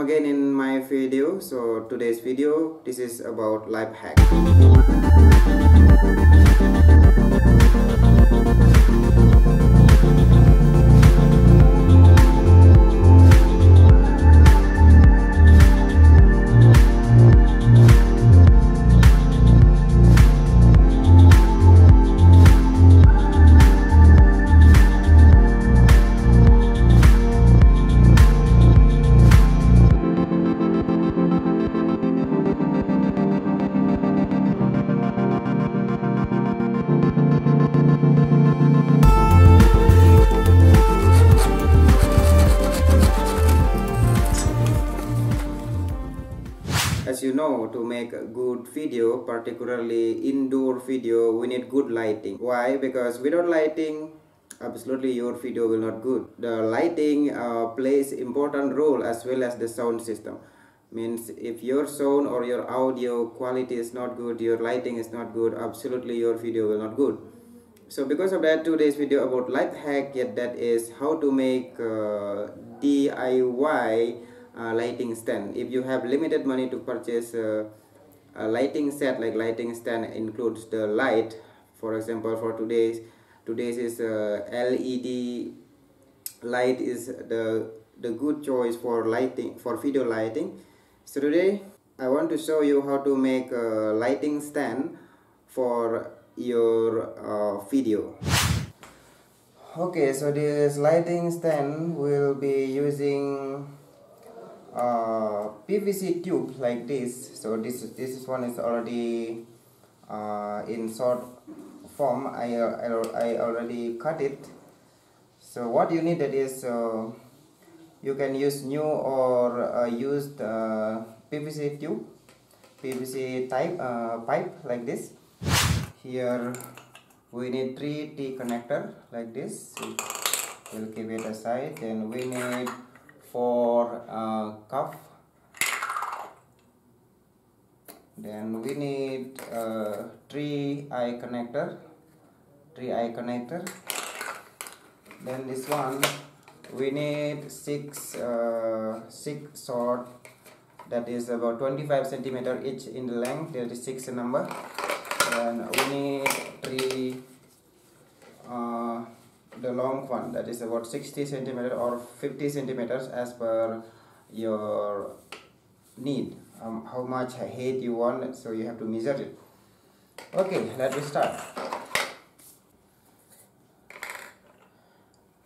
again in my video. So today's video, this is about life hack. As you know, to make a good video, particularly indoor video, we need good lighting. Why? Because without lighting, absolutely your video will not good. The lighting plays important role as well as the sound system. Means if your sound or your audio quality is not good, your lighting is not good, absolutely your video will not good. So because of that, today's video about life hack, that is how to make DIY lighting stand. If you have limited money to purchase a lighting set, like lighting stand includes the light. For example, for today's is LED light is the good choice for lighting, for video lighting. So today I want to show you how to make a lighting stand for your video. Okay, so this lighting stand will be using PVC tube like this. So this one is already in short form. I already cut it. So what you need, that is you can use new or used PVC tube, PVC type pipe like this. Here we need 3 T connector like this. We'll keep it aside. Then we need 4 cup. Then we need 3 eye connector. Then this one we need 6 short, that is about 25 centimeter each in the length. There is 6 number. And we need 3 the long one, that is about 60 centimeter or 50 centimeters as per your need, how much height you want, so you have to measure it. Okay, let me start.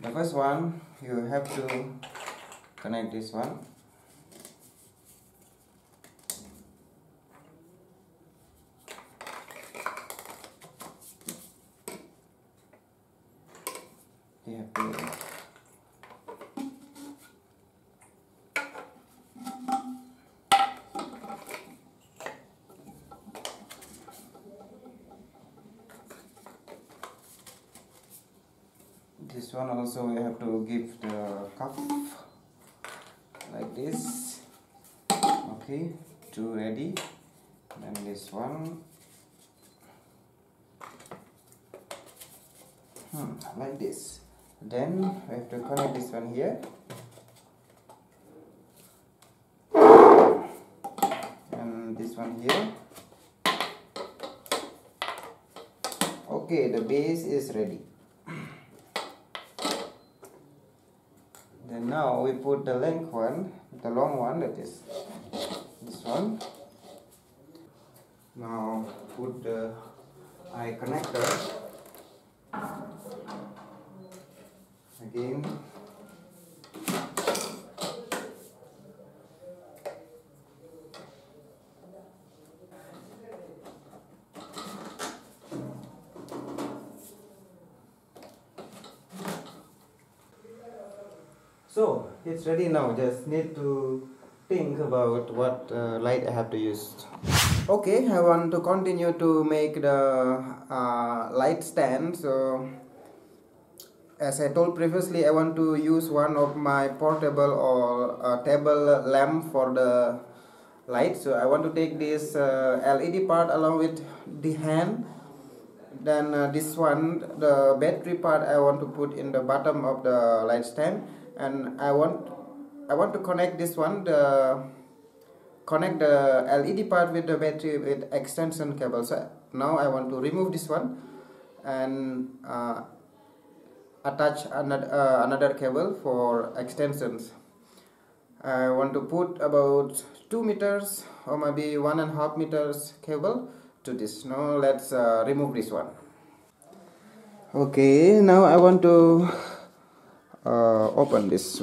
The first one, you have to connect this one. You have to this one also, we have to give the cuff like this. Okay, 2 ready. Then this one like this. Then we have to connect this one here, and this one here. Okay, the base is ready. Then now we put the length one, the long one, that is this one. Now put the eye connector again. So it's ready now. Just need to think about what light I have to use. Okay, I want to continue to make the light stand. So as I told previously, I want to use one of my portable or table lamp for the light. So I want to take this LED part along with the hand. Then this one, the battery part, I want to put in the bottom of the light stand, and I want I want to connect this one, connect the LED part with the battery with extension cable. So now I want to remove this one and attach another cable for extensions. I want to put about 2 meters or maybe 1.5 meters cable to this. Now let's remove this one. Okay, now I want to open this.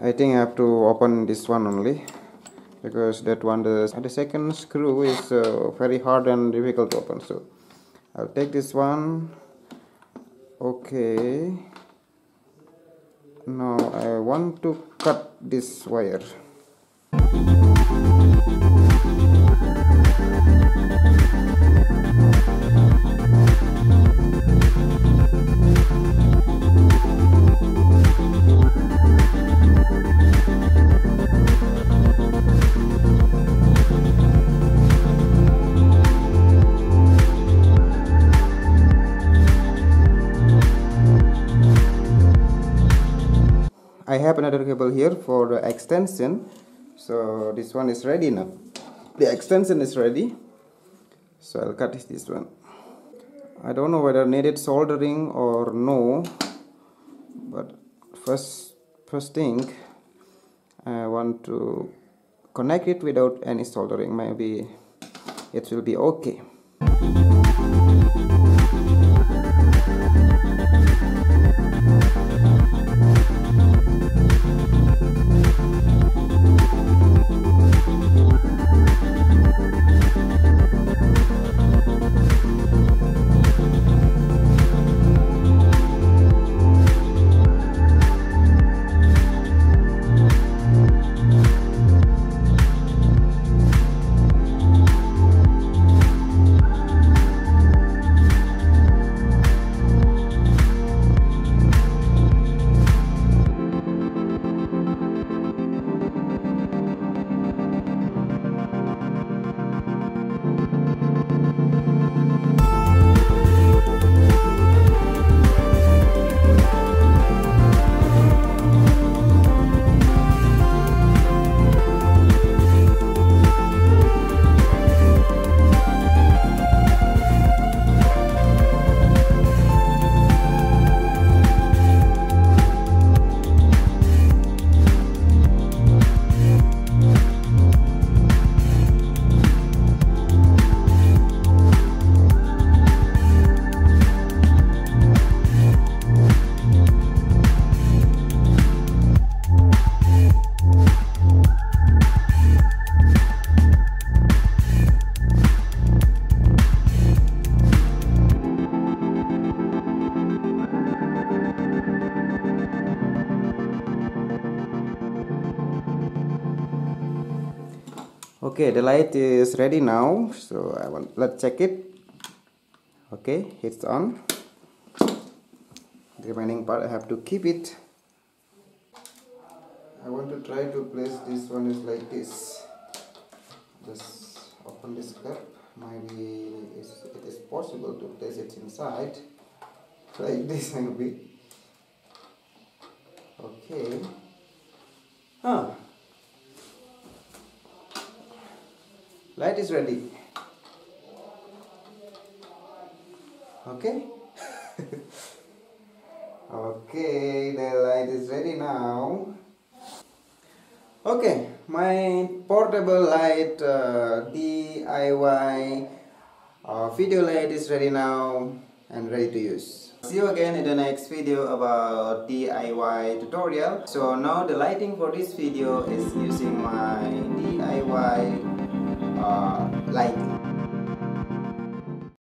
I think I have to open this one only, because that one, the second screw is very hard and difficult to open. So I'll take this one. Okay, now I want to cut this wire. I have another cable here for the extension, so this one is ready now. The extension is ready, so I'll cut this one. I don't know whether needed soldering or no, but first thing, I want to connect it without any soldering. Maybe it will be okay. Okay, the light is ready now, so let's check it. Okay, it's on. The remaining part I have to keep it. I want to try to place this one is like this. Just open this cup. Maybe it is possible to place it inside like this maybe. Okay. Light is ready. Okay. Okay, the light is ready now. Okay, my portable light DIY video light is ready now and ready to use. See you again in the next video about DIY tutorial. So now the lighting for this video is using my DIY lighting.